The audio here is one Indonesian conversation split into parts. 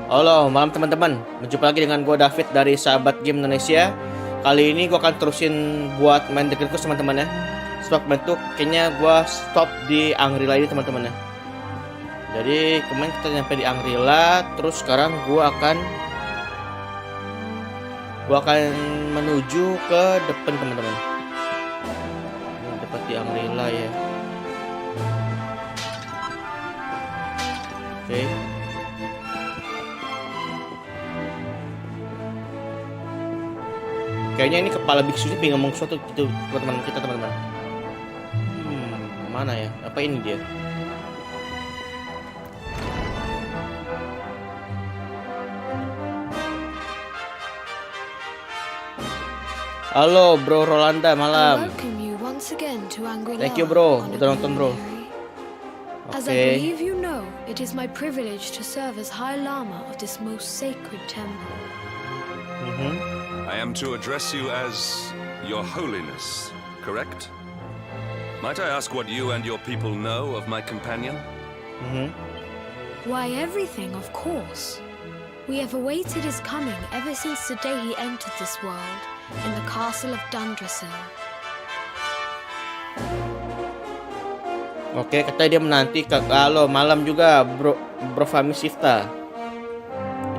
Halo, malam teman-teman. Berjumpa lagi dengan gue David dari Sahabat Game Indonesia. Kali ini gue akan terusin buat main The Creators teman-teman ya. Sebab bentuk kayaknya gue stop di Angrila ini teman-teman ya. Jadi kemarin kita nyampe di Angrila, terus sekarang gue akan menuju ke depan teman-teman. Dapat di Angrila ya. Oke. Kayaknya ini kepala biksu ini pengen ngomong sesuatu gitu teman-teman kita teman-teman. Mana ya? Apa ini dia? Halo bro Rolanda, malam. Thank you bro, udah nonton bro. As I believe you know, it is my privilege to serve as High Lama of this most sacred temple. I am to address you as Your Holiness, correct? Might I ask what you and your people know of my companion? Why, everything, of course. We have awaited his coming ever since the day he entered this world, in the castle of Dundrasil. Oke, katanya dia menanti kalau malam juga bro Fami Sifta.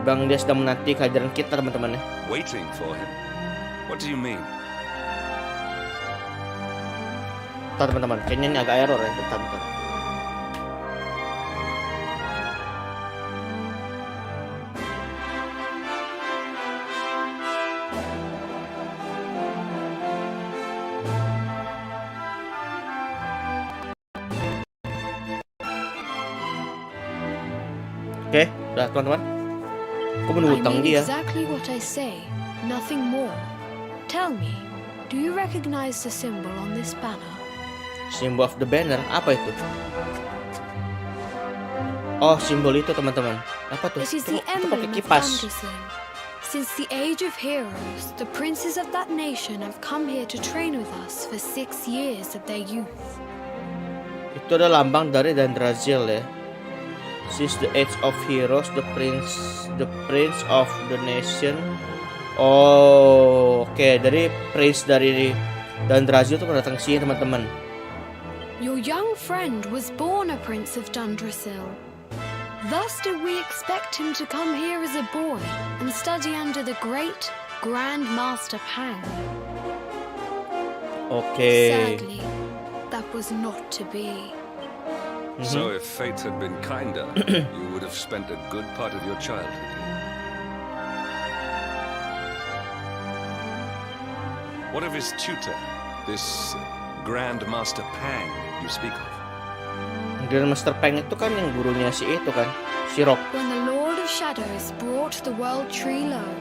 Bang, dia sedang menanti kehadiran kita teman-teman ya. Waiting for him. What do you mean? Bentar teman-teman, kayaknya ini agak error ya. Bentar. Oke, udah teman-teman. Aku menunggu utang dia. Exactly what I say, nothing more. Tell me, do you recognize the symbol on this banner? Symbol of the banner, apa itu? Oh, simbol itu teman-teman. Apa tuh? It is Itu the emblem pakai of kipas. Dundrasil. Since the age of heroes, the princes of that nation have come here to train with us for 6 years of their youth. Itu adalah lambang dari Dundrasil ya. Since the age of heroes, the prince of the nation. Oh, oke. Dari prince dari Dundrasil itu pernah datang sini teman-teman. Your young friend was born a prince of Dundrasil. Thus did we expect him to come here as a boy and study under the great Grand Master Pang. Oke. Sadly, that was not to be. So if fate had been kinder, you would have spent a good part of your childhood here. What of his tutor, this Grand Master Pang you speak of? Grand Master Pang itu kan yang gurunya si itu kan, si Rock. When the Lord of Shadows brought the world tree low,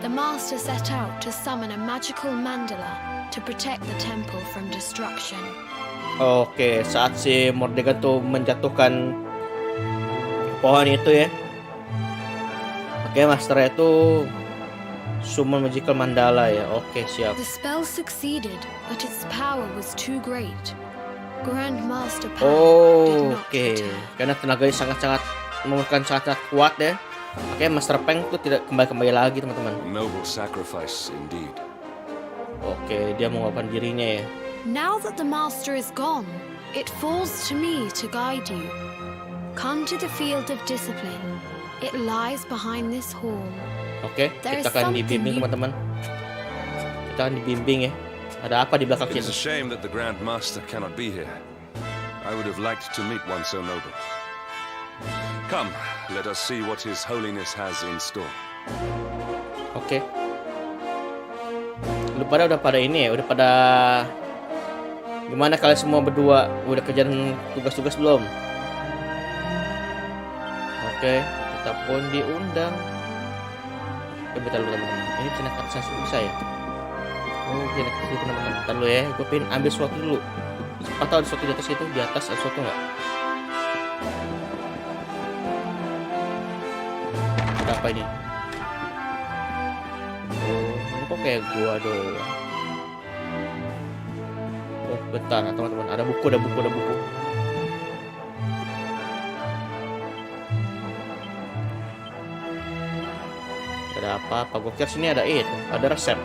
the Master set out to summon a magical mandala to protect the temple from destruction. Oke, saat si Mordegan tuh menjatuhkan pohon itu ya. Oke, masternya itu summon magical mandala ya. Oke, siap. The spell succeeded, but its power was too great. Grand Master Pang did not Oke, return. karena tenaganya sangat-sangat memerlukan sangat kuat ya. Oke, Master Pang tuh tidak kembali lagi teman-teman. Noble sacrifice indeed. Oke, dia mengorbankan dirinya ya. Now that the Master is gone, it falls to me to guide you. Come to the field of discipline. It lies behind this hall. Oke, kita akan dibimbing teman-teman. Kita akan dibimbing ya. Ada apa di belakang It is kita? a shame that the Grand Master cannot be here. I would have liked to meet one so noble. Come, let us see what His Holiness has in store. Oke. Lu pada udah pada ini ya, udah pada gimana kalian semua berdua? Udah kerjaan tugas-tugas belum? Oke, kita pun diundang. Bentar dulu teman-teman. Ini channel akses bisa ya? Oh, channel akses dulu teman-teman. Bentar dulu ya, gue pengen ambil sesuatu dulu. Atau ada sesuatu di atas itu? Di atas ada sesuatu nggak? Ada apa ini? Oh, ini kok kayak gua doang. Oh, bentar teman-teman. Ada buku. Ada apa-apa? Gue kira sini ada ada resep.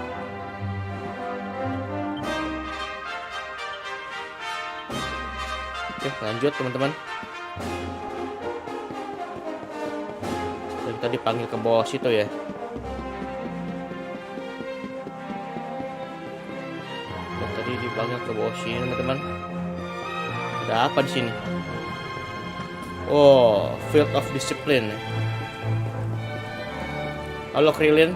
Oke, lanjut teman-teman. Tadi panggil ke bawah situ ya. Tadi dipanggil ke bawah sini teman-teman. Ada apa di sini? Oh, Field of Discipline. Halo Krillin.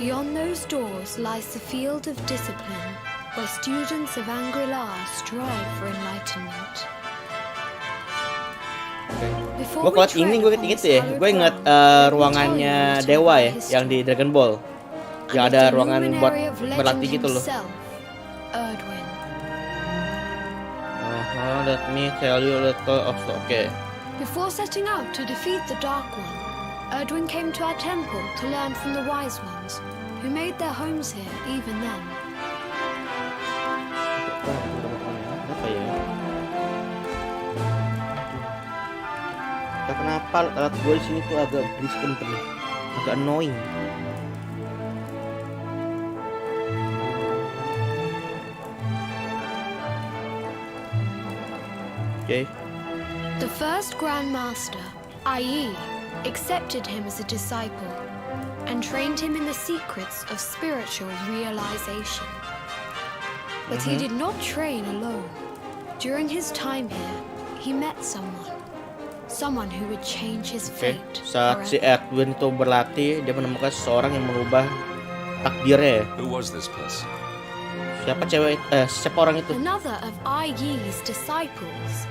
Beyond those doors lies the field of discipline, where students of Angri-La strive for enlightenment. Gue kuat ini gue inget ya. Gue inget ruangannya Dewa ya, yang di Dragon Ball. Yang ada ruangan buat berlatih gitu loh. Let me tell you a little of okay. Before setting out to defeat the Dark One, Erdwin came to our temple to learn from the wise ones, who made their homes here even then. Apa ya? Kenapa alat gue di sini tuh agak berisik temen, agak annoying. Okay. The first Grand Master, Ai, accepted him as a disciple and trained him in the secrets of spiritual realization. But he did not train alone. During his time here, he met someone who would change his fate. Saat si Edwin itu berlatih, dia menemukan seseorang yang merubah takdirnya. Who was this person? Siapa orang itu? Another of Ai's disciples.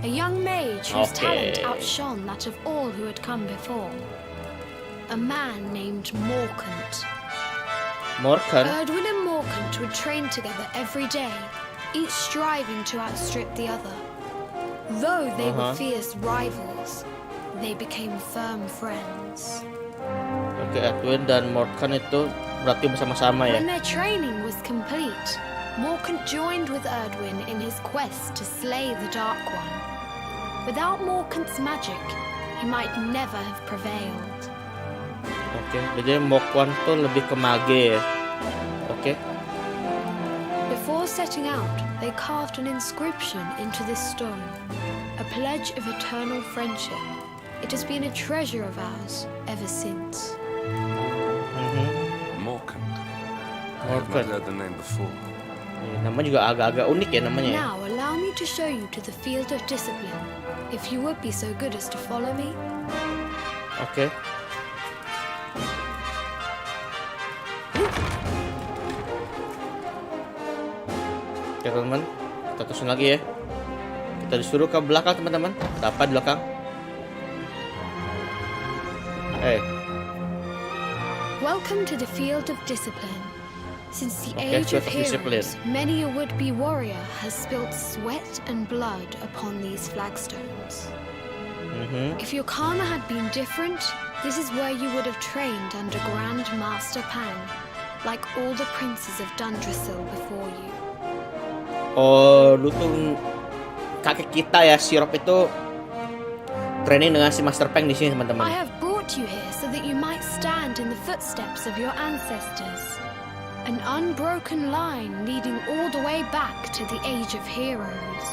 A young mage whose talent outshone that of all who had come before. A man named Morkant. Erdwin and Morkant would train together every day, each striving to outstrip the other. Though they were fierce rivals, they became firm friends. Oke, Edwin dan Morkant itu berarti bersama-sama ya. When their training was complete, Morkant joined with Erdwin in his quest to slay the Dark One. Without Morkant's magic, he might never have prevailed. Oke, jadi Morkant tuh lebih ke mage ya. Oke. Before setting out, they carved an inscription into this stone, a pledge of eternal friendship. It has been a treasure of ours ever since. Morkant. I have not heard the name before. Nama juga agak-agak unik ya namanya. Now allow me to show you to the field of discipline, if you would be so good as to follow me. Oke. Oke teman-teman, kita terusin lagi ya. Kita disuruh ke belakang teman-teman. Ada apa di belakang? Welcome to the field of discipline. Since the age of heroes, many a would-be warrior has spilt sweat and blood upon these flagstones. If your karma had been different, this is where you would have trained under Grand Master Pang, like all the princes of Dundrasil before you. Oh, lu tuh kakek kita ya, Sirop itu training dengan si Master Pang di sini teman-teman. I have brought you here so that you might stand in the footsteps of your ancestors. An unbroken line leading all the way back to the age of heroes.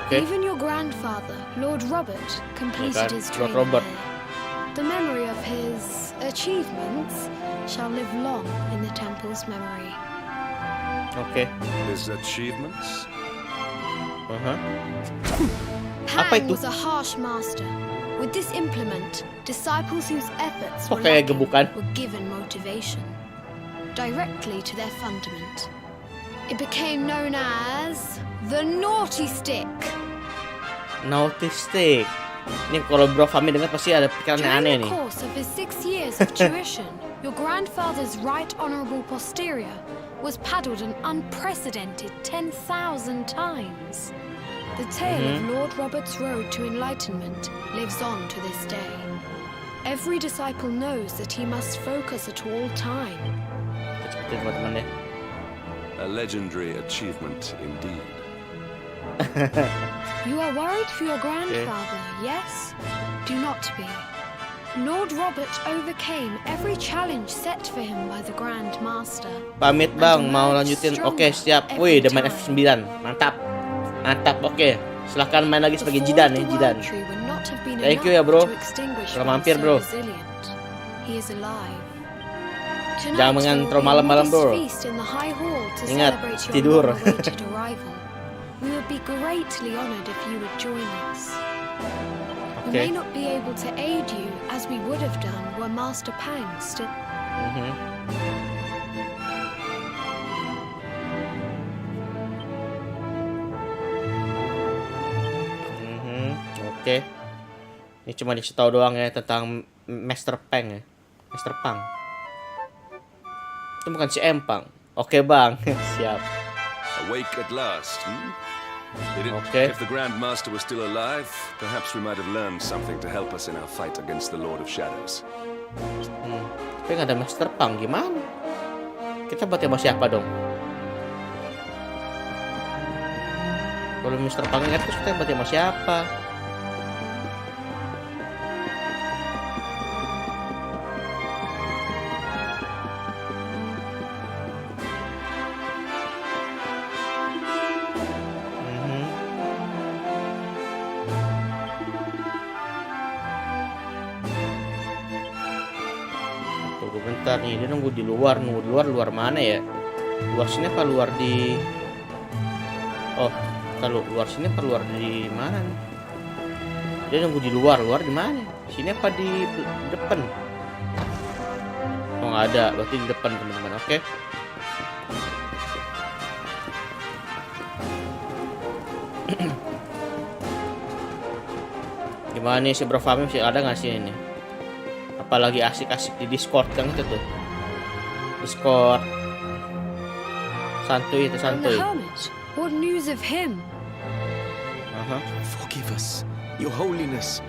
Okay. Even your grandfather, Lord Robert, completed his training here. The memory of his achievements shall live long in the temple's memory. Okay. His achievements? Pang was a harsh master. With this implement, disciples whose efforts were lacking were given motivation directly to their fundament. It became known as the Naughty Stick. Naughty Stick. Ini kalau Bro Fami dengar pasti ada pikiran aneh nih. During the course of his 6 years of tuition, your grandfather's right honourable posterior was paddled an unprecedented 10,000 times. The tale of Lord Robert's road to enlightenment lives on to this day. Every disciple knows that he must focus at all time. A legendary achievement indeed. You are worried for your grandfather, yes? Do not be. Lord Robert overcame every challenge set for him by the Grand Master. Pamit bang, mau lanjutin? Oke, siap. Wih, udah main F9. Mantap. Mantap, oke. Silahkan main lagi sebagai Jidan nih, Jidan. Thank you ya bro. Udah mampir bro. Jangan mengantar malam-malam bro. Ingat, tidur. We would be greatly honored if you would join us. We Okay. may not be able to aid you as we would have done were Master Pang still. Oke. Ini cuma dikasih tahu doang ya tentang Master Pang ya. Master Pang. Itu bukan si Empang. Oke bang, siap. Awake at last, Okay. If the Grand Master was still alive, perhaps we might have learned something to help us in our fight against the Lord of Shadows. Tapi nggak ada Master Pang, gimana? Kita buat sama siapa dong? Kalau Master Pang nggak terus kita buat sama siapa? Tunggu bentar nih, dia nunggu di luar, luar mana ya? Luar sini apa luar di? Oh, kalau luar sini apa luar di mana nih? Dia nunggu di luar di mana? Sini apa di depan? Oh nggak ada, berarti di depan teman-teman. Oke. Gimana nih si Bro Fahmi sih ada nggak sih ini? Apalagi asik-asik di Discord kan itu tuh. Discord. Santuy itu And the santuy. hermit, what news of him? Forgive us, Your Holiness.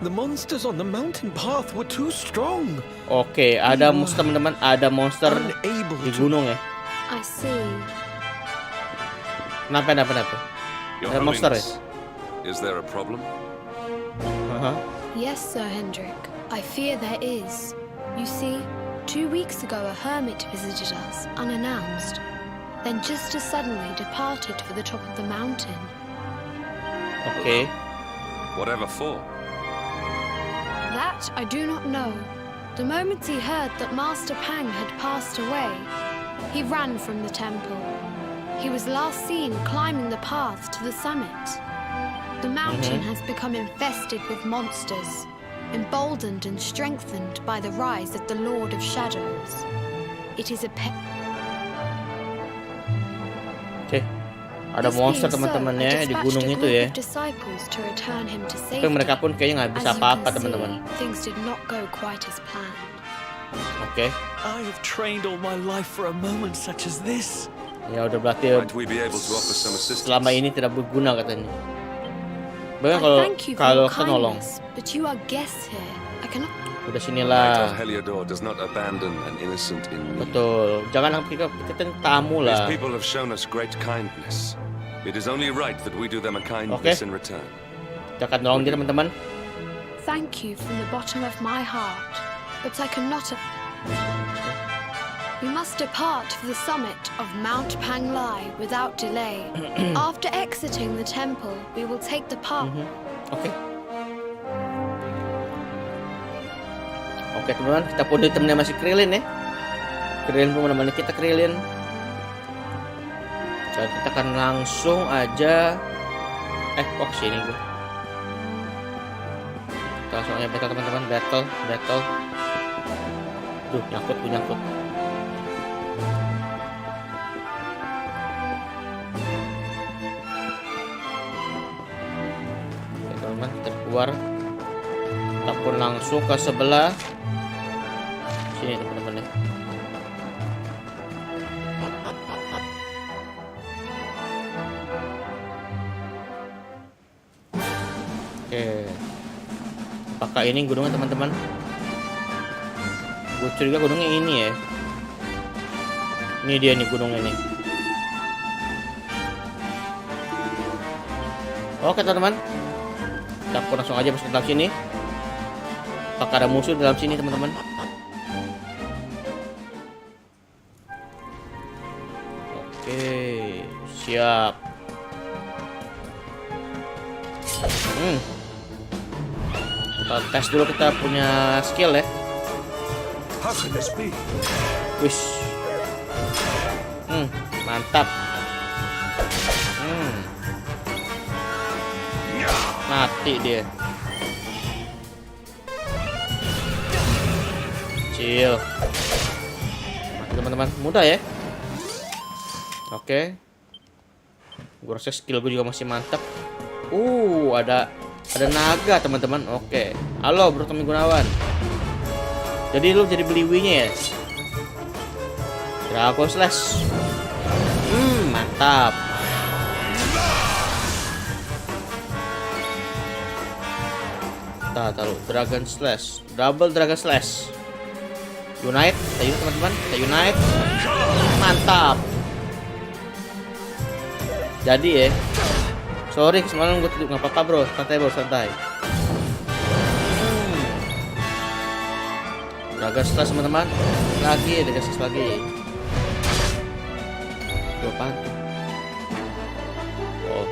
The monsters on the mountain path were too strong. Oke, ada monster teman-teman, ada monster Unable di to. gunung ya. I see. Kenapa? Your Ada monster ya? Holiness, is there a problem? Yes, Sir Hendrik. I fear there is. You see, 2 weeks ago a hermit visited us, unannounced. Then just as suddenly departed for the top of the mountain. Oke. Whatever for? That I do not know. The moment he heard that Master Pang had passed away, he ran from the temple. He was last seen climbing the path to the summit. The mountain has become infested with monsters, emboldened and strengthened by the rise of the Lord of Shadows. It is a Oke. Ada monster teman-temannya di gunung itu ya. Tapi mereka pun kayaknya nggak bisa apa-apa teman-teman. Things did not go quite as planned. Oke. I have trained all my life for a moment such as this. Ya udah berarti Might we be able to offer some assistance? selama ini tidak berguna katanya. Bahkan I thank you for kalau your kita nolong. kindness, but you are guests here. I cannot. Udah Knight sinilah. of Heliodor does not abandon an innocent in need. Betul. Jangan kita tamu These lah. people have shown us great kindness. It is only right that we do them a kindness in return. Kita akan nolong dia teman-teman. Thank you from the bottom of my heart, but I cannot. We must depart for the summit of Mount Panglai without delay. After exiting the temple, we will take the path. Oke. Oke teman-teman, kita pun ditemani masih Krillin ya. Krillin pun menemani kita Krillin. Dan kita akan langsung aja. Kok sini gue. Kita langsung aja battle teman-teman, battle. Duh, nyangkut. Oke teman-teman, kita keluar. Kita pun langsung ke sebelah sini teman-teman ya. Oke. Apakah ini gunungnya teman-teman? Gue curiga gunungnya ini ya. Ini dia nih gunungnya nih. Oke teman-teman. Kita pun langsung aja masuk ke dalam sini. Apakah ada musuh dalam sini teman-teman? Oke, siap. Kita tes dulu kita punya skill ya. How can this be? Wish. Mantap. Mati dia. Chill. Mati teman-teman. Mudah ya. Oke. Gue rasa skill gue juga masih mantap. Ada naga teman-teman. Oke. Halo Bro Tommy Gunawan. Jadi lu jadi beliwinya ya? Dragon Slash. Mantap. Taruh Dragon Slash, double Dragon Slash. Unite, kita unite teman-teman, kita unite. Mantap. Jadi ya. Sorry semalam gue tidur, nggak apa-apa bro, santai bro, santai. Dragon Slash teman-teman. Lagi Dragon Slash lagi. Dua pantu. Oh,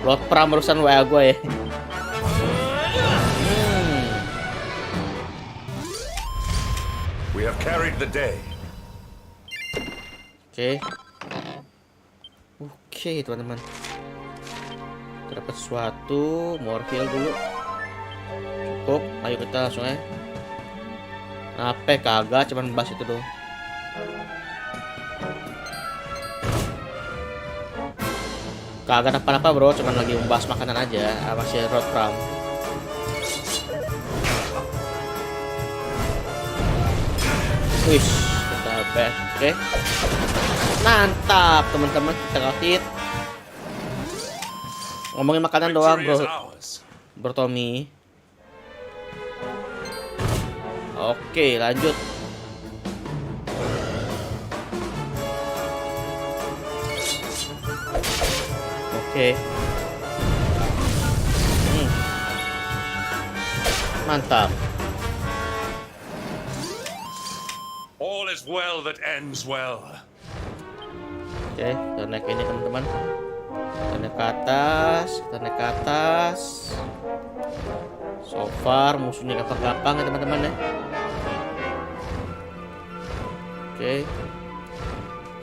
Lord Pram barusan WA gue ya. We have carried the day. Oke teman-teman. Kita dapat sesuatu, more heal dulu. Cukup, ayo kita langsung ya. Apa kagak, cuman bahas itu dong. Kagak apa-apa bro, cuman lagi membahas makanan aja. Masih road pram. Wih, kita bet, oke. Mantap teman-teman, kita hit. Ngomongin makanan doang bro Tommy. Oke, lanjut. Oke. Mantap. All is well that ends well. Oke, kita naik ini teman-teman. Kita naik ke atas, kita naik ke atas. So far musuhnya gampang-gampang ya teman-teman ya. Oke.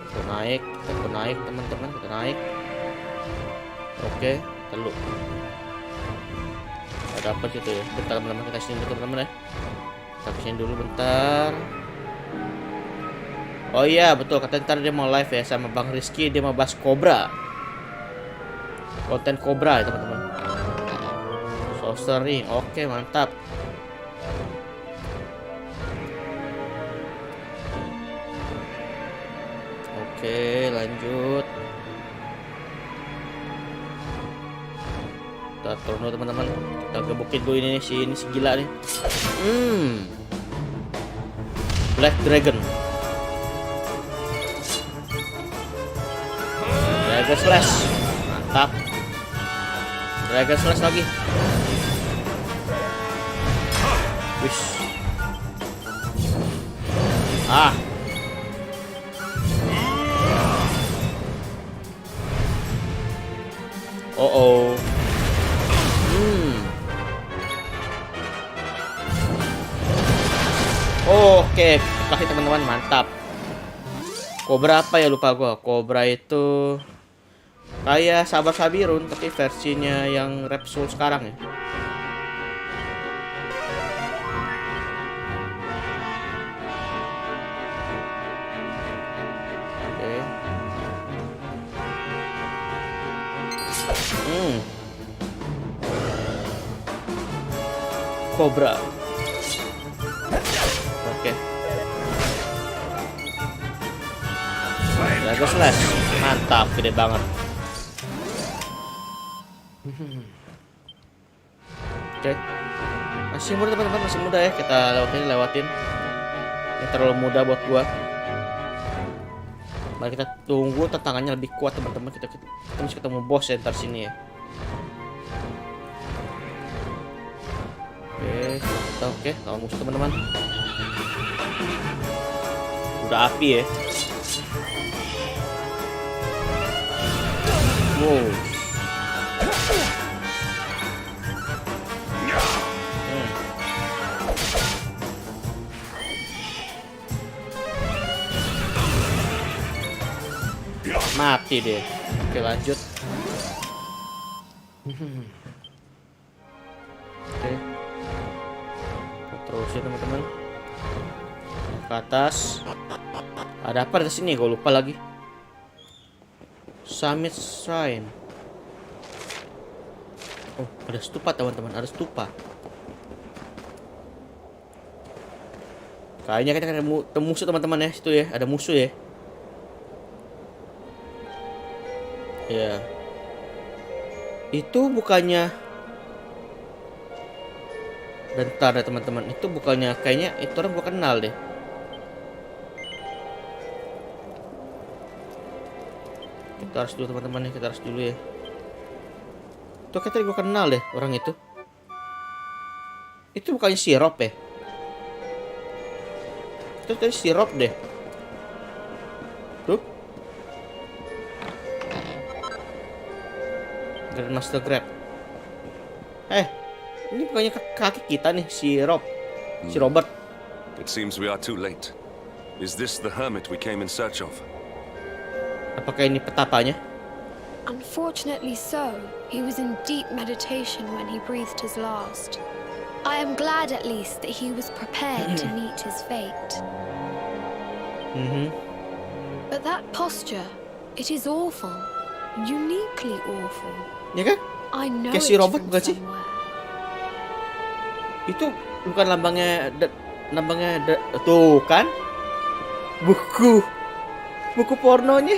Kita naik teman-teman, kita naik. Oke, teluk. Ada apa gitu ya? Bentar teman-teman, kita sini dulu teman-teman ya. Kita kesini dulu bentar. Oh iya betul, katanya ntar dia mau live ya sama Bang Rizky, dia mau bahas Cobra. Konten Cobra ya teman-teman. Sorcery, oke mantap. Oke lanjut. Kita turun dulu teman-teman. Kita gebukin dulu ini si gila nih. Black Dragon. Dragon Slash. Mantap. Dragon Slash lagi. Wish. Oh. Oke, kasih teman-teman, mantap. Cobra apa ya lupa gua. Cobra itu kayak Sabar Sabirun tapi versinya yang Repsul sekarang ya. Cobra. Oke. Dragon Slash. Mantap, gede banget. Oke. Masih muda teman-teman, masih muda ya. Kita lewatin. Ini terlalu mudah buat gua. Mari kita tunggu tantangannya lebih kuat teman-teman. Kita mesti ketemu bos ya ntar sini ya. Oke, lawan musuh teman-teman. Udah api ya. Wow. Mati deh. Oke, lanjut. Oke. Terus ya teman-teman. Ke atas. Ada apa di sini? Gue lupa lagi. Summit Shrine. Oh, ada stupa teman-teman. Ada stupa. Kayaknya kita ketemu musuh teman-teman ya. Situ ya. Ada musuh ya. Ya. Itu bukannya. Bentar deh teman-teman. Itu bukannya kayaknya itu orang gua kenal deh. Kita harus dulu teman-teman ya. Kita harus dulu ya. Itu kayaknya gua kenal deh orang itu. Itu bukannya sirop ya? Itu tadi sirop deh. Tuh. Master Grab. Ini bukannya kaki kita nih, si Robert. It seems we are too late. Is this the hermit we came in search of? Apakah ini petapanya? Unfortunately so. He was in deep meditation when he breathed his last. I am glad at least that he was prepared to meet his fate. But that posture, it is awful. Uniquely awful. Ya kan? I know Kayak si it Robert from bukan sih? somewhere. Itu bukan lambangnya tuh kan? Buku pornonya.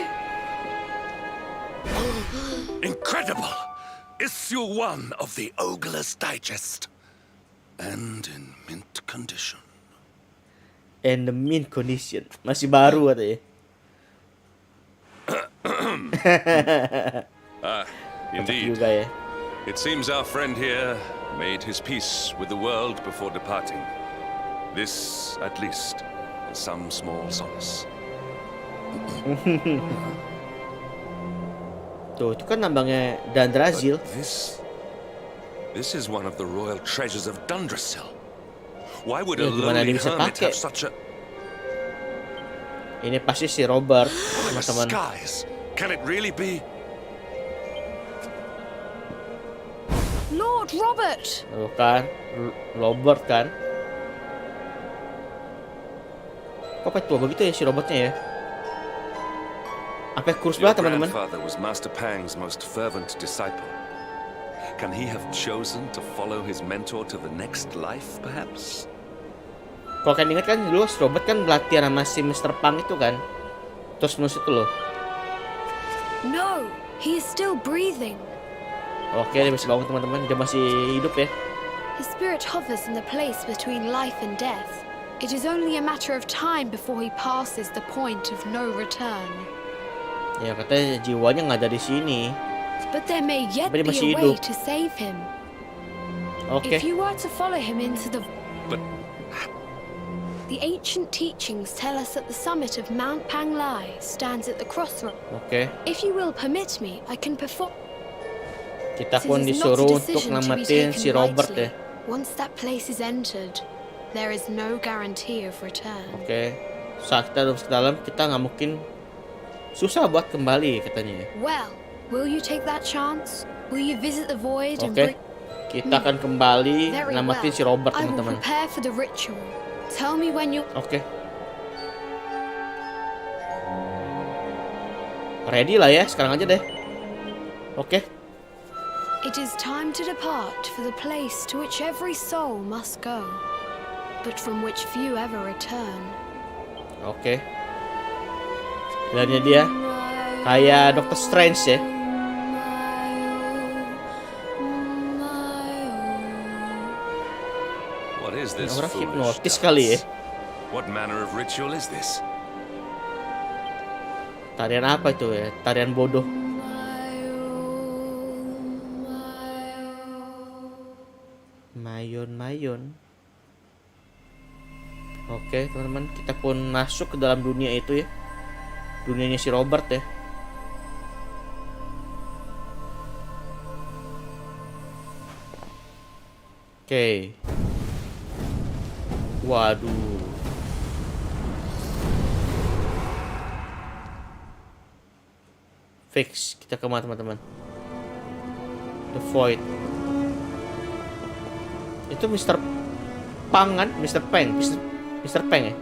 Incredible! Issue 1 of the Ogre's Digest. And in mint condition. And the mint condition. Masih baru katanya. Indeed. Juga ya. It seems our friend here made his peace with the world before departing. This, at least, is some small solace. Tuh, itu kan lambangnya Dandrazil. This is one of the royal treasures of Dundrasil. Why would a Gimana lonely dia bisa hermit pakai? have such a... Ini pasti si Robert, Oh, the teman-teman. skies! Can it really be? Lord Robert! Tuh kan, Robert kan. Kok tua begitu ya si Robertnya ya? Apa kurus Your banget teman-teman? grandfather was Master Pang's most fervent disciple. Can he have chosen to follow his mentor to the next life, perhaps? Kalau kalian ingat kan dulu si Robert kan latihan sama si Mr. Pang itu kan. Terus itu loh. No, he is still breathing. Oke, dia masih bangun teman-teman. Dia masih hidup ya. His spirit hovers in the place between life and death. It is only a matter of time before he passes the point of no return. Ya katanya jiwanya nggak ada di sini. But there may yet Tapi dia be masih a way hidup. to save him. Oke. If you were to follow him into the... But The ancient teachings tell us that the summit of Mount Panglai stands at the crossroads. Oke. If you will permit me, I can perform... Kita This pun is not a disuruh untuk decision to be ngelamatin taken si Robert lightly. ya. Once that place is entered, there is no guarantee of return. Oke. Saat kita masuk ke dalam, kita nggak mungkin susah buat kembali katanya. Well, will you take that chance? Will you visit the void and Oke. bring... Kita akan kembali Very ngelamatin well. si Robert I will teman-teman. prepare for the ritual. Tell me when you... Oke. Ready lah ya, sekarang aja deh. Oke. It is time to depart for the place to which every soul must go, but from which few ever return. Oke. Pilihannya dia kayak Doctor Strange ya. what is this Orang foolish hipnotis dance? kali ya. What manner of ritual is this? Tarian apa itu ya? Tarian bodoh. Mayo Mayon. Oke, teman-teman, kita pun masuk ke dalam dunia itu ya. Dunianya si Robert ya. Oke. Waduh. Fix, kita ke mana teman-teman? The Void. Itu Mr. Pang kan? Mr. Peng ya?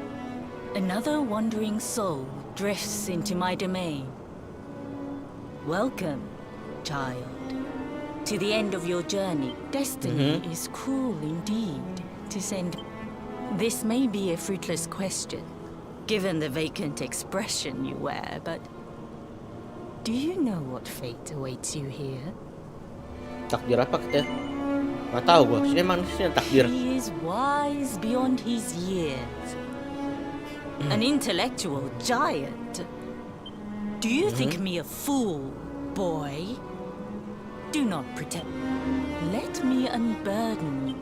Another wandering soul drifts into my domain. Welcome, child. To the end of your journey, destiny is cruel indeed to send. This may be a fruitless question, given the vacant expression you wear, but do you know what fate awaits you here? Takdir apa kita? Gak tahu gua. Sini emang sini takdir. He is wise beyond his years. An intellectual giant. Do you think me a fool, boy? Do not pretend. Let me unburden you.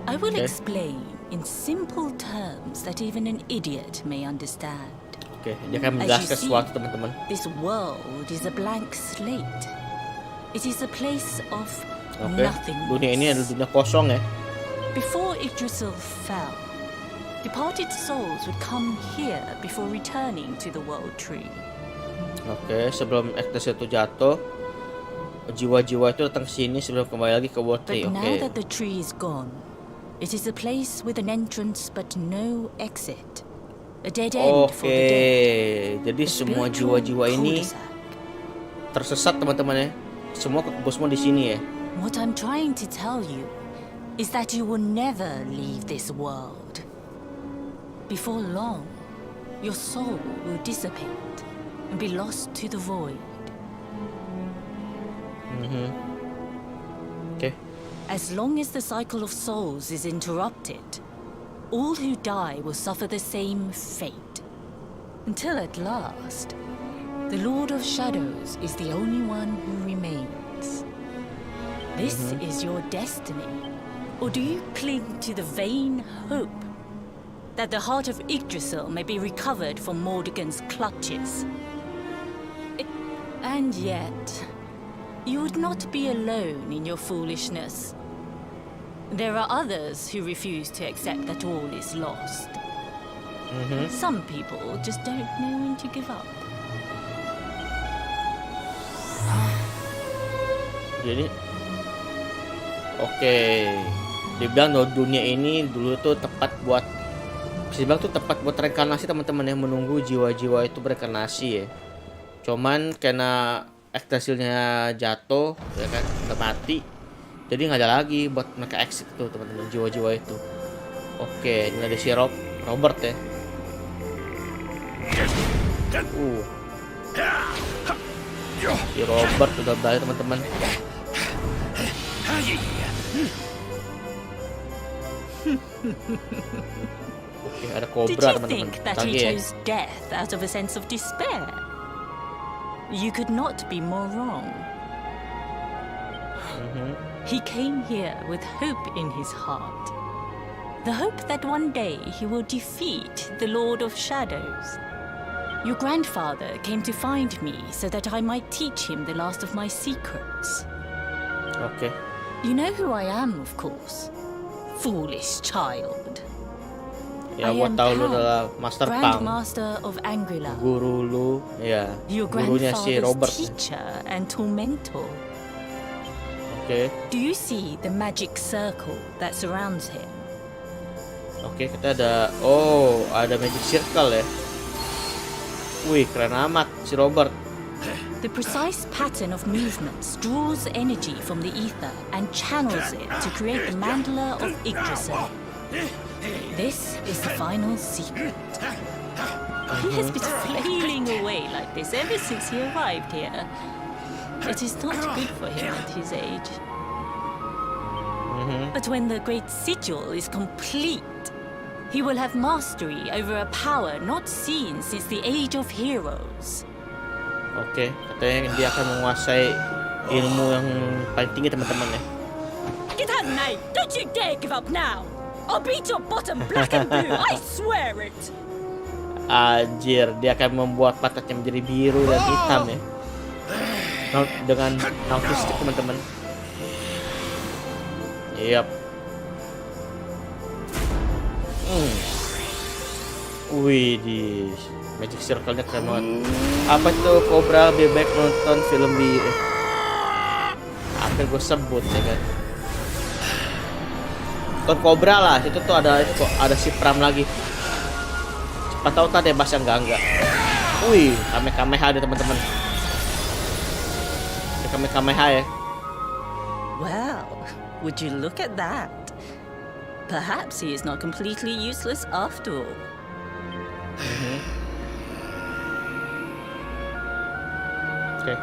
I will explain in simple terms that even an idiot may understand. Oke, dia akan menjelaskan sesuatu teman-teman. This world is a blank slate. It is a place of nothing. Dunia ini adalah dunia kosong ya. Before Yggdrasil fell, departed souls would come here before returning to the world tree. Oke, sebelum Yggdrasil itu jatuh, jiwa-jiwa itu datang ke sini sebelum kembali lagi ke world tree. But now that the tree is gone, it is a place with an entrance but no exit. A dead end for the dead. Jadi semua jiwa-jiwa ini tersesat teman-teman ya. Semua di sini ya. What I'm trying to tell you is that you will never leave this world. Before long, your soul will dissipate and be lost to the void. Okay. As long as the cycle of souls is interrupted, all who die will suffer the same fate. Until at last, the Lord of Shadows is the only one who remains. This is your destiny. Or do you cling to the vain hope that the heart of Yggdrasil may be recovered from Mordegon's clutches? And yet, you would not be alone in your foolishness. There are others who refuse to accept that all is lost. Some people just don't know when to give up. Jadi dia bilang bahwa dunia ini dulu tuh tepat buat, bisa dibilang tuh tepat buat reinkarnasi teman-teman yang menunggu jiwa-jiwa itu bereinkarnasi ya. Cuman karena Yggdrasilnya jatuh ya kan, udah mati, jadi nggak ada lagi buat mereka exit tuh teman-teman, jiwa-jiwa itu. Oke, ini ada si Robert ya. Si Robert udah balik teman-teman. Oke, ada kobra teman-teman. Did you think that he chose death out of a sense of despair? You could not be more wrong. He came here with hope in his heart. The hope that one day he will defeat the Lord of Shadows. Your grandfather came to find me so that I might teach him the last of my secrets. Okay. You know who I am, of course. Foolish child. Ya, gua tahu lu adalah Master Pang. Grandmaster of Angrila. Guru lu, ya. Your Gurunya si Robert. Teacher and tormentor. Okay. Do you see the magic circle that surrounds him? Oke, kita ada ada magic circle ya. Wih, keren amat si Robert. The precise pattern of movements draws energy from the ether and channels it to create the mandala of Yggdrasil. This is the final secret. He has been flailing away like this ever since he arrived here. It is not good for him at his age. But when the great sigil is complete, he will have mastery over a power not seen since the age of heroes. Oke, katanya dia akan menguasai ilmu yang paling tinggi teman-teman ya. Get out, mate! Don't you dare give up now! I'll beat your bottom black and blue, I swear it! Anjir, dia akan membuat pantatnya menjadi biru dan hitam ya. Dengan nautis stick teman-teman. Yap. Wih, di Magic Circle-nya keren banget. Apa itu Cobra lebih baik nonton film di apa gue sebut ya kan? Bukan Cobra lah, itu tuh ada si Pram lagi. Cepat tahu tadi bahasa enggak. Wih, Kamehameha ada teman-teman. Kamehameha ya. Well, would you look at that? Perhaps he is not completely useless after all. Okay.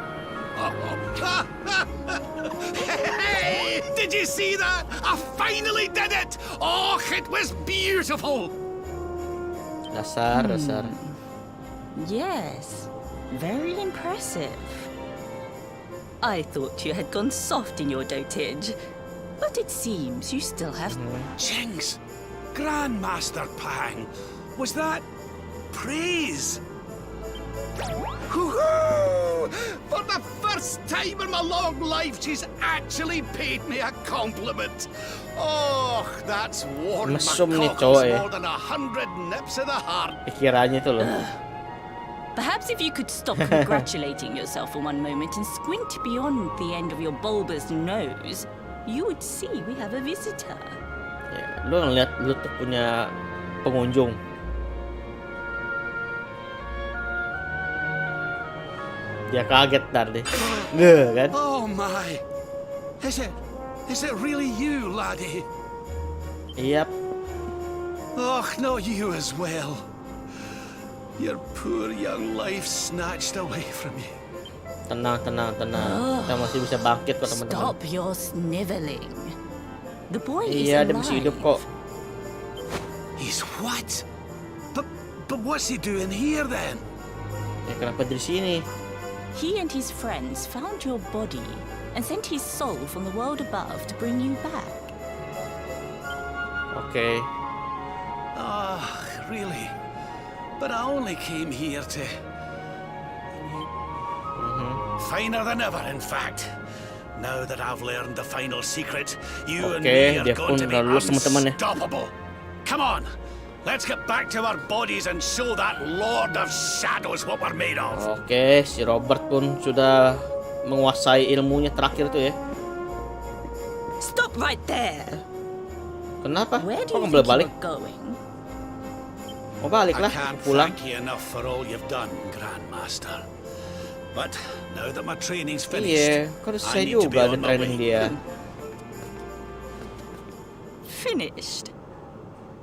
Hey! Did you see that? I finally did it! Oh, it was beautiful! Dasar. Yes, very impressive. I thought you had gone soft in your dotage, but it seems you still have... Jinx! Grandmaster Pang! Was that praise? Woohoo! For the first time in my long life, she's actually paid me a compliment. Oh, that's warmed my Mesum nih cockles cowok ya. more than 100 nips of the heart. Pikirannya tuh loh. Perhaps if you could stop congratulating yourself for one moment and squint beyond the end of your bulbous nose, you would see we have a visitor. Ya, lu ngeliat lu tuh punya pengunjung. Dia kaget tadi. Kan? Oh my! Is it really you, laddie? Yep. Oh, not you as well. Your poor young life snatched away from you. Tenang. Kita masih bisa bangkit kok teman-teman. Stop your sniveling. The boy Iya, is dia masih hidup alive. kok. He's what? But what's he doing here then? Ya kenapa di sini? He and his friends found your body and sent his soul from the world above to bring you back. Oke. Ah, really? But I only came here to... Finer than ever, in fact. Now that I've learned the final secret, you and me are dia going pun to be udah lulus teman-teman ya. unstoppable. Come on, let's get back to our bodies and show that Lord of Shadows what we're made of. Oke, si Robert pun sudah menguasai ilmunya terakhir tuh ya. Stop right there. Kenapa? Where do Kok you nggak boleh think balik? you're going? Mau balik I lah, can't pulang. thank you enough for all you've done, Grandmaster. But now that my training's Iya, finished, kan I saya need to be juga ada on my training way. dia. Finished?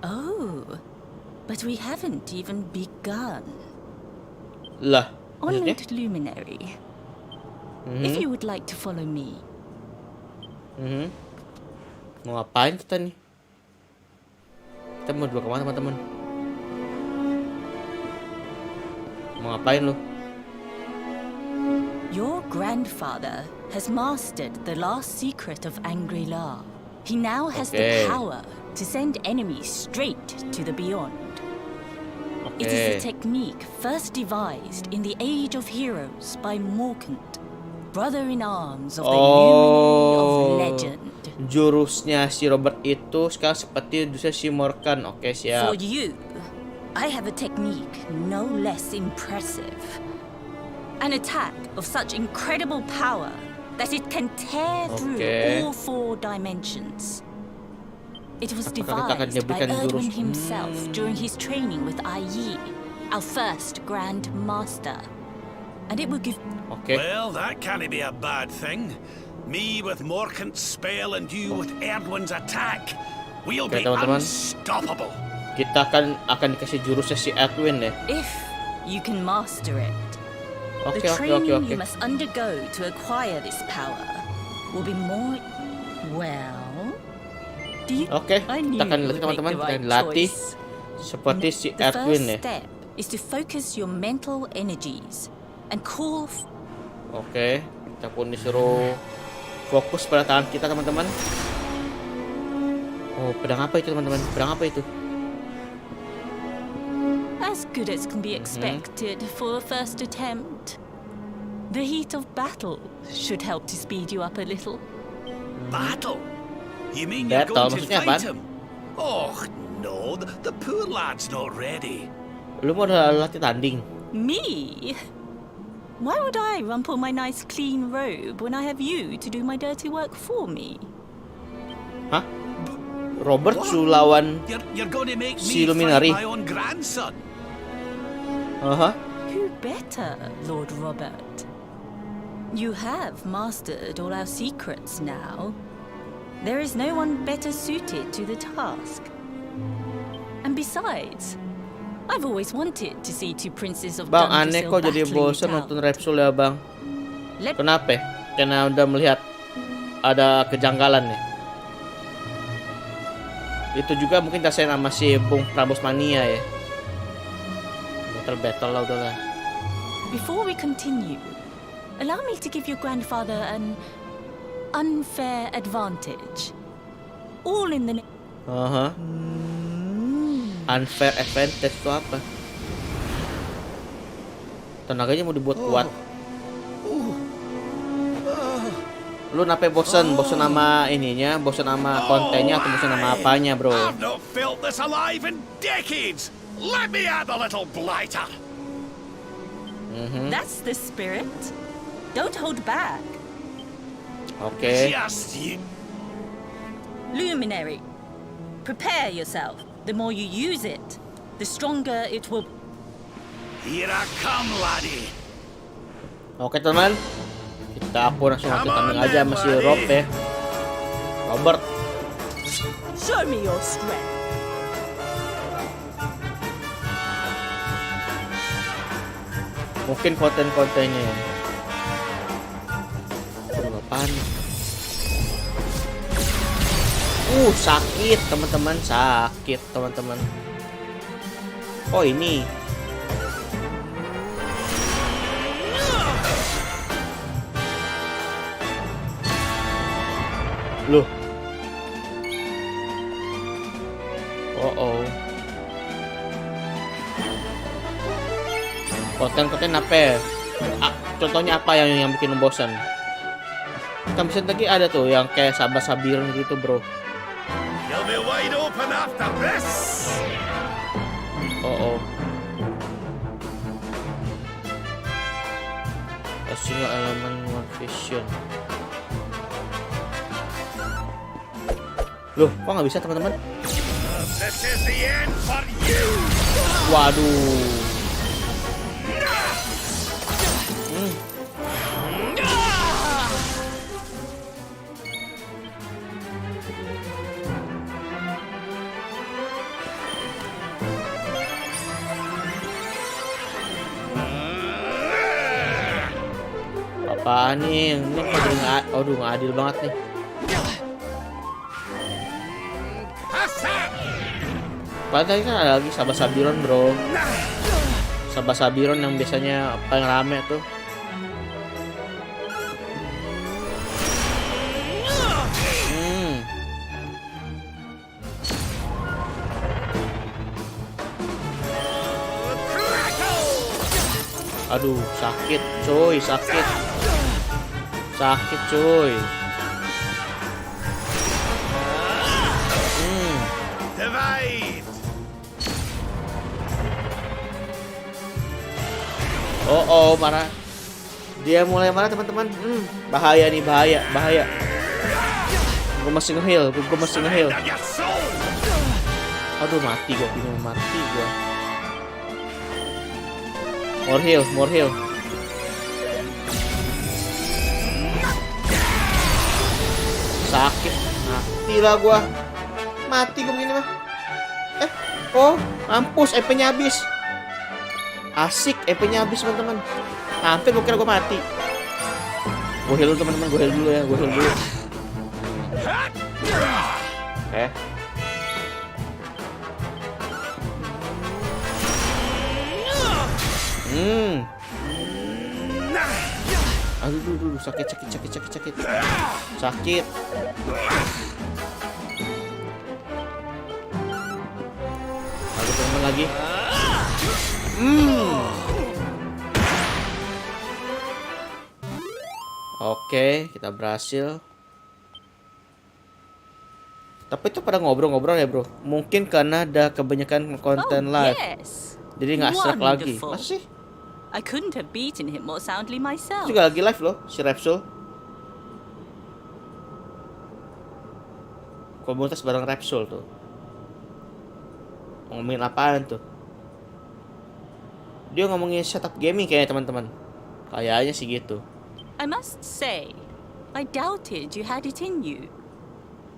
Oh, but we haven't even begun. Lah, maksudnya? Honored luminary, if you would like to follow me. Mau ngapain kita nih? Kita mau dua kemana teman-teman? Mau ngapain lu? Your grandfather has mastered the last secret of Angri-La. He now has Okay. the power to send enemies straight to the beyond. It is a technique first devised in the Age of Heroes by Morkant, brother-in-arms of the Luminary of Legend. Jurusnya si Robert itu sekarang seperti jurusnya si Morkan. Oke, For siap. you, I have a technique no less impressive. An attack of such incredible power that it can tear through Okay. all 4 dimensions. It was Apakah kita akan devised by diberikan Erdwin jurus? himself during his training with Yi, our first Grand Master. And it will give... Oke. Well, that can't be a bad thing. Me with Morkant's spell and you with Erdwin's attack. We'll Oke, be teman-teman. unstoppable. Kita akan dikasih jurusnya si Edwin ya. If you can master it, Oke, the oke. training you must undergo to acquire this power will be more... Well... Do you... Oke, I knew kita akan you latih would teman-teman. make the Kita akan right latih choice. seperti si The Edwin first ya. step is to focus your mental energies and call... Oke, kita pun disuruh fokus pada tangan kita teman-teman. Oh, pedang apa itu teman-teman? Pedang apa itu? As good as can be expected for a first attempt. The heat of battle should help to speed you up a little. Battle? You mean you're Battle, going to maksudnya fight apaan? him? Oh, no, the poor lad's not ready. Lu mau latih tanding? Me? Why would I rumple my nice clean robe when I have you to do my dirty work for me? Hah? Robert su lawan You're going to make si me Luminary. fight my own grandson? Aha. Who better, Lord Robert? You have mastered all our secrets now. There is no one better suited to the task. And besides, I've always wanted to see two princes of Bang, aneh Dundrasil kok jadi battling bosen it out. nonton Repsul ya bang. Let Kenapa? Karena udah melihat ada kejanggalan nih. Itu juga mungkin dirasain sama si Bung Prabos Mania ya. Battle lah udahlah. Before we continue, allow me to give your grandfather an unfair advantage. All in the name. Aha. Unfair advantage itu apa? Tenaganya mau dibuat kuat. Lu nape bosen sama ininya, bosen sama kontennya atau bosen sama apanya, bro? I've not felt this alive in decades. Let me add a little blighter. That's the spirit. Don't hold back. Oke. Just you. Luminary, prepare yourself. The more you use it, the stronger it will. Here I come, laddie. Oke teman, aku langsung latih tanding aja sama si Rob ya. Robert. Show me your strength. Mungkin konten-kontennya ya. Aduh, apaan? Sakit teman-teman, sakit teman-teman. Oh ini. Loh. Oh. Konten-konten apa? Contohnya apa yang bikin bosan? Kan bisa tadi ada tuh yang kayak sabar-sabiran gitu, bro. You'll be wide open after this. Oh. A single element one vision. Loh, kok nggak bisa teman-teman? This is the end for you. Waduh. Apaan nih? Ini kok jadi nggak adil banget nih. Padahal kan ada lagi Sabah-Sabiron, bro. Sabah-Sabiron yang biasanya paling rame tuh. Aduh, sakit, cuy, sakit. Sakit, cuy. Divide. Oh, marah. Dia mulai marah, teman-teman. Bahaya nih, bahaya. Gue masih nge-heal. Aduh, mati gue, bingung mati gue. More heal. Sakit, mati lah gua. Mati gua begini mah. Mampus, EP-nya habis. Asik, EP-nya habis teman-teman. Hampir gua kira gua mati. Gua heal dulu teman-teman, gua heal dulu. Aduh, sakit. teman-teman lagi. Oke, kita berhasil. Tapi itu pada ngobrol-ngobrol ya bro. Mungkin karena ada kebanyakan konten live, yes. jadi nggak serak lagi. Wonderful. Masa sih? I couldn't have beaten him more soundly myself. Juga lagi live loh si Repsol. Komunitas bareng Repsol tuh. Ngomongin apaan tuh? Dia ngomongin setup gaming kayaknya teman-teman. Kayaknya sih gitu. I must say, I doubted you had it in you.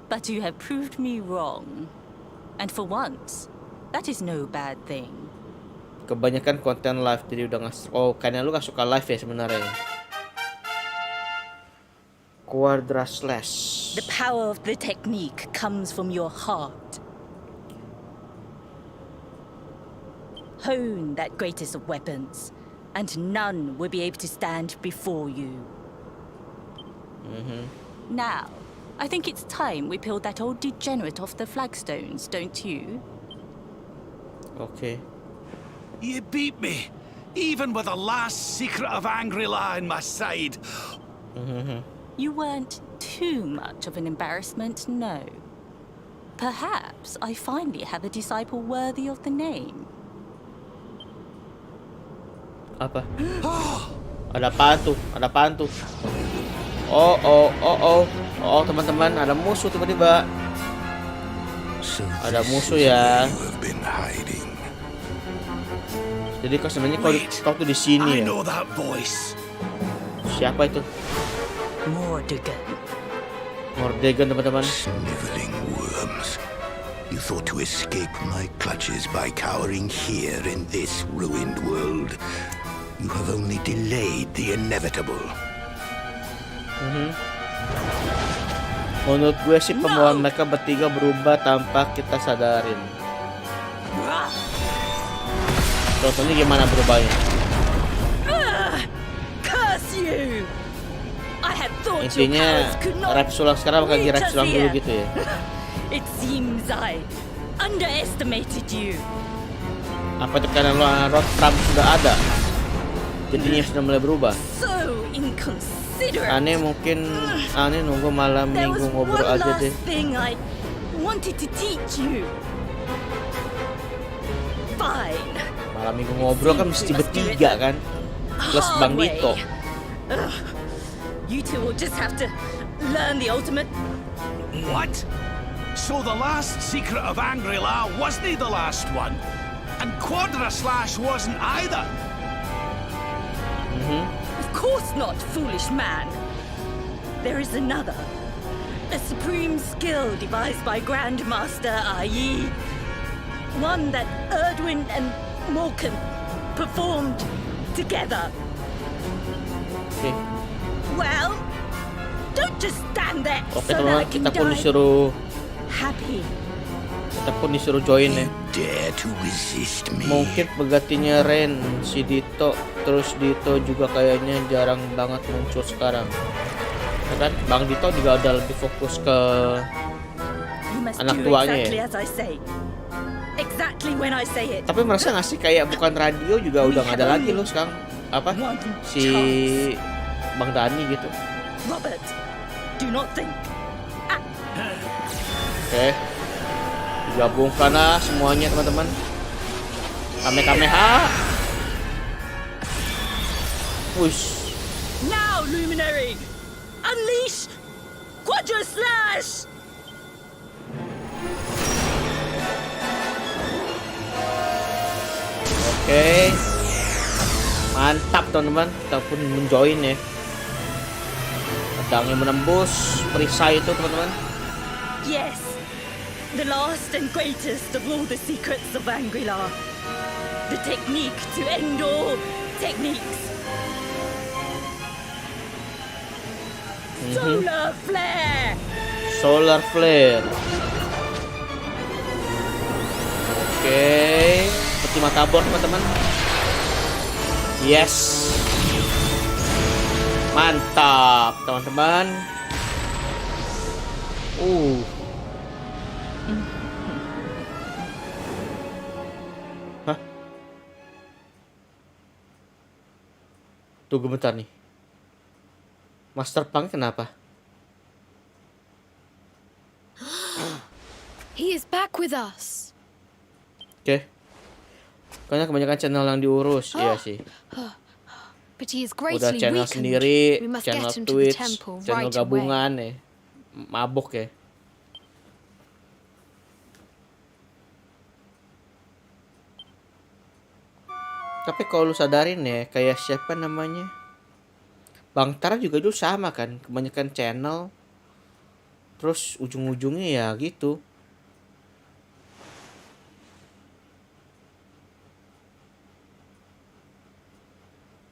But you have proved me wrong. And for once, that is no bad thing. Kebanyakan konten live jadi udah nggak. Oh, kayaknya lu gak suka live ya sebenarnya. Quadra slash. The power of the technique comes from your heart. Hone that greatest of weapons, and none will be able to stand before you. Now, I think it's time we peeled that old degenerate off the flagstones, don't you? Okay. You beat me, even with the last secret of Angry-La in my side. You weren't too much of an embarrassment, no. Perhaps I finally have a disciple worthy of the name. Apa? Ada apaan tuh? Ada apaan tuh? Oh, teman-teman, ada musuh tiba-tiba. Ada musuh ya. Jadi kok sebenarnya kau tuh di sini I ya? know that voice. Siapa itu? Mordegan teman-teman. Sniveling worms. You thought to escape my clutches by cowering here in this ruined world. You have only delayed the inevitable. Menurut gue sih pembawaan mereka bertiga berubah tanpa kita sadarin. Contohnya gimana berubahnya? Curse you! I had thought Intinya your powers could not Repsol sekarang bakal di Repsol dulu interfere. gitu ya. It seems I underestimated you. Apa itu karena WALKTROUGH sudah ada? Jadinya sudah mulai berubah. So inconsiderate. Aneh mungkin aneh nunggu malam There minggu was ngobrol one aja last deh. thing I wanted to teach you. Fine. Malam minggu ngobrol kan mesti bertiga kan, plus Bang Hard way. Dito. Ugh. You two will just have to learn the ultimate. What? So the last secret of Angry-La wasn't the last one? And Quadra Slash wasn't either? Of course not, foolish man. There is another. A supreme skill devised by Grandmaster Ai. One that Erdwin and Morkan performed together. Oke, Well, don't just stand there oke so that I teman-teman, can kita pun die disuruh happy. join ya. Dare to resist me? Mungkin penggantinya Ren, si Dito, terus Dito juga kayaknya jarang banget muncul sekarang. Ya kan, Bang Dito juga udah lebih fokus ke You must anak do tuanya ya. exactly as I say. Exactly when I say it. Tapi merasa nggak sih kayak bukan radio juga udah nggak ada lagi loh sekarang, apa si Bang Dani gitu. Robert, do not think. Oke, digabungkan lah semuanya teman-teman. Kamehameha. Wush. Now, Luminary, unleash Quadra Slash. Oke, mantap teman-teman, kita pun menjoin ya. Pedangnya menembus perisai itu teman-teman. Yes, the last and greatest of all the secrets of Angry-La. The technique to end all techniques. Solar flare. Solar flare. Oke, seperti mata bor teman-teman. Yes, mantap teman-teman. Tunggu bentar nih. Master Punk kenapa? He is back with us. Oke. Karena kebanyakan channel yang diurus, iya sih. But he is Udah greatly channel weakened. sendiri, We must channel get him to the Twitch, temple channel right away. gabungan ya. Mabuk ya. Tapi kalau lu sadarin ya, kayak siapa namanya? Bang Tara juga dulu sama kan, kebanyakan channel. Terus ujung-ujungnya ya gitu.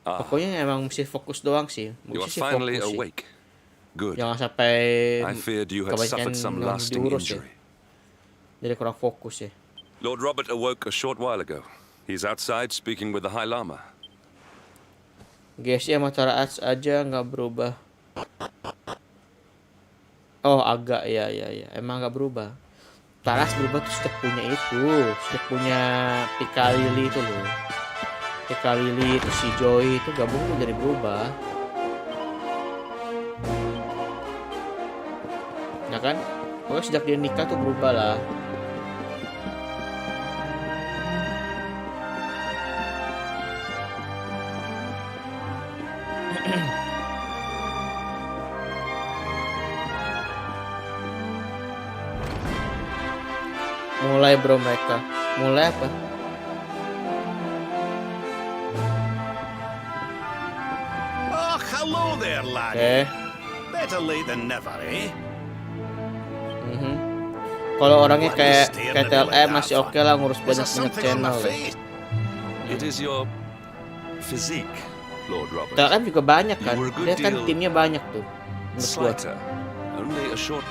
Pokoknya emang mesti fokus doang sih. You are Mesti sih finally fokus sih. awake. Good. Jangan sampai I feared you had kebanyakan suffered some yang lasting diurus ya. injury. Jadi kurang fokus ya. Lord Robert awoke a short while ago. He's outside speaking with the High Lama. GSI sama Tara Arts aja nggak berubah. Oh agak ya. Emang nggak berubah. Tara Arts berubah tuh setiap punya itu. Setiap punya Pika Lily itu loh. Pika Lily itu si Joy itu gabung tuh jadi berubah. Ya kan? Pokoknya sejak dia nikah tuh berubah lah. Mulai bro mereka. Mulai apa? Oh, hello there, laddie. Oke. Better late than never, eh? Kalau orangnya kayak TLM masih oke lah ngurus Was there banyak something on channel my ya. face? It is your physique, Lord Robert. TLM juga banyak kan. You were a good Dia kan deal timnya banyak tuh. Menurut gua. Slighter. Only a short.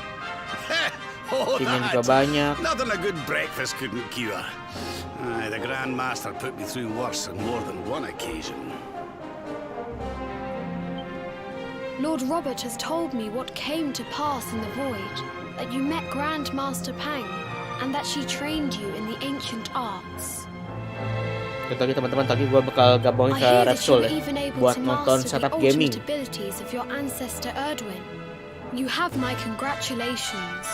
Oh, Timnya juga that. banyak. Nothing a good breakfast couldn't cure. Aye, the Grand Master put me through worse on more than one occasion. Lord Robert has told me what came to pass in the void, that you met Grand Master Pang, and that she trained you in the ancient arts. Tadi teman-teman tadi gua bakal gabungin I ke hear that you Repsol were ya. even able Buat to nonton master the setup gaming. ultimate abilities of your ancestor Erdwin. You have my congratulations.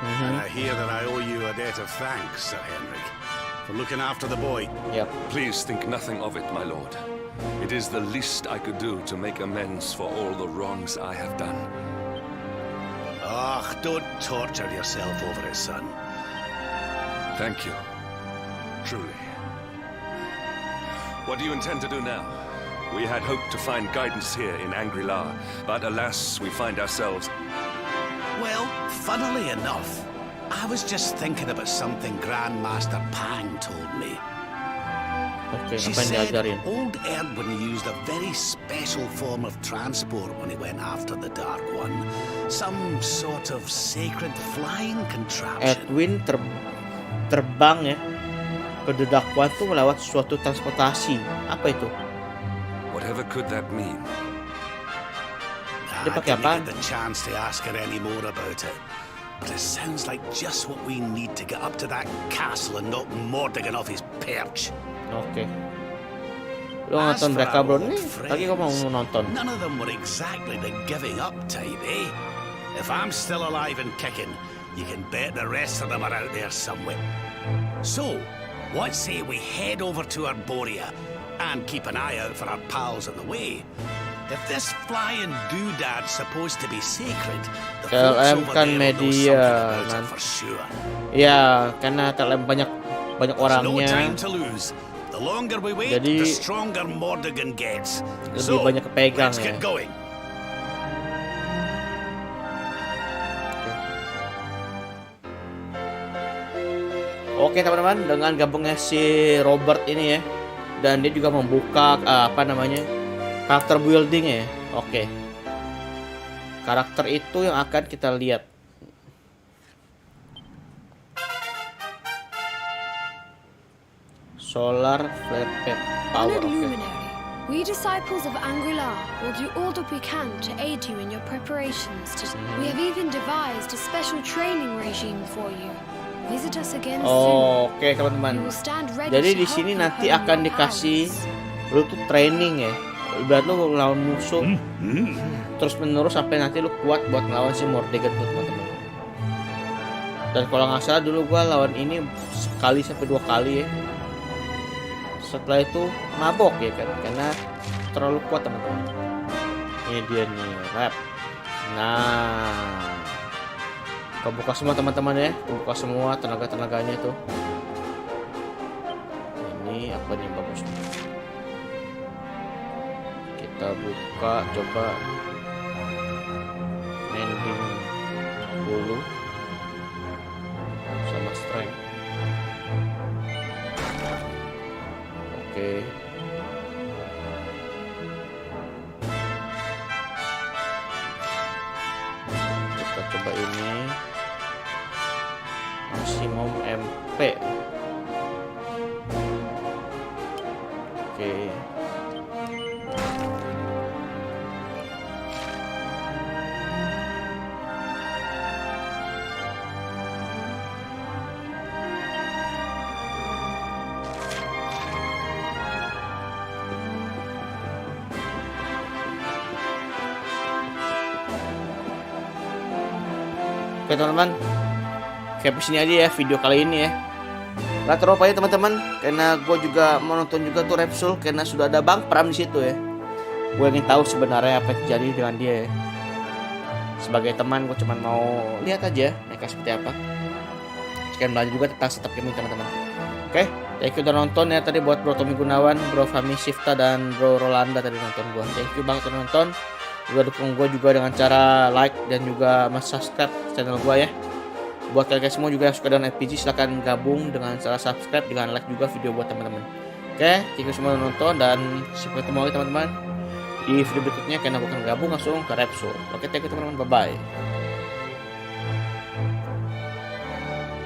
And I hear that I owe you a debt of thanks, Sir Henrik, for looking after the boy. Yap. Please think nothing of it, my lord. It is the least I could do to make amends for all the wrongs I have done. Oh, don't torture yourself over it, son. Thank you. Truly. What do you intend to do now? We had hoped to find guidance here in Angri-La, but alas, we find ourselves... Well, funnily enough, I was just thinking about something Grandmaster Pang told me. Oke, She apa yang said diajarin? old Erdwin used a very special form of transport when he went after the Dark One. Some sort of sacred flying contraption. Edwin terbang ya ke The Dark One tuh lewat suatu transportasi. Apa itu? Whatever could that mean? Dia I pakai didn't apaan? get the chance to ask her any more about it. But it sounds like just what we need to get up to that castle and knock Mordigan off his perch. Oke. Lu nonton mereka bro nih? Tadi gua mau nonton. None of them were exactly the giving up type, eh? If I'm still alive and kicking, you can bet the rest of them are out there somewhere. So, what say we head over to Arborea and keep an eye out for our pals on the way? If this flying doodad's supposed to be sacred, the folks TLM over kan there will know media something about nan. it for sure. Ya, karena TLM banyak There's no orangnya. time to lose. The longer we wait, Jadi, the stronger Mordigan gets. lebih So, banyak kepegang let's ya. get going. Oke teman-teman, dengan gabungnya si Robert ini ya, dan dia juga membuka karakter building ya. Oke, karakter itu yang akan kita lihat. Solar flare pad power. Honored Oke. luminary, we disciples of Angri-La will do all that we can to aid you in your preparations. We have even devised a special training regime for you. Visit us again soon. Oke teman-teman. We will stand ready Jadi to di help sini you nanti hone akan your dikasih powers. lu tuh training ya. ibarat lu ngelawan musuh terus menerus sampai nanti lu kuat buat ngelawan si Mordegat tuh teman-teman. Dan kalau nggak salah dulu gua lawan ini sekali sampai 2 kali ya. Setelah itu mabok ya kan, karena terlalu kuat teman-teman. Ini dia nih rap. Nah, kebuka semua teman-teman ya, kebuka semua tenaga-tenaganya tuh. Ini apa nih bagus? Kita buka coba mending dulu sama strength. Oke. Kita coba ini maksimum MP. Oke. Oke teman-teman, kayak sini aja ya video kali ini ya. Nggak terlalu banyak teman-teman, karena gue juga mau nonton juga tuh Repsul, karena sudah ada Bang Pram di situ ya. Gue ingin tahu sebenarnya apa yang terjadi dengan dia ya. Sebagai teman, gue cuma mau lihat aja mereka seperti apa. Sekian belajar juga tentang setup gaming teman-teman. Oke, thank you udah nonton ya tadi buat Bro Tommy Gunawan, Bro Fahmi Shifta, dan Bro Rolanda tadi nonton gue. Thank you banget udah nonton. Juga dukung gue juga dengan cara like dan juga subscribe channel gue ya. Buat kalian semua juga yang suka dengan RPG, silahkan gabung dengan cara subscribe, dengan like juga video buat teman-teman. Oke, thank you semua udah nonton, dan sampai ketemu lagi teman-teman di video berikutnya, karena gue akan gabung langsung ke Repsul. Oke, thank you teman-teman, bye bye.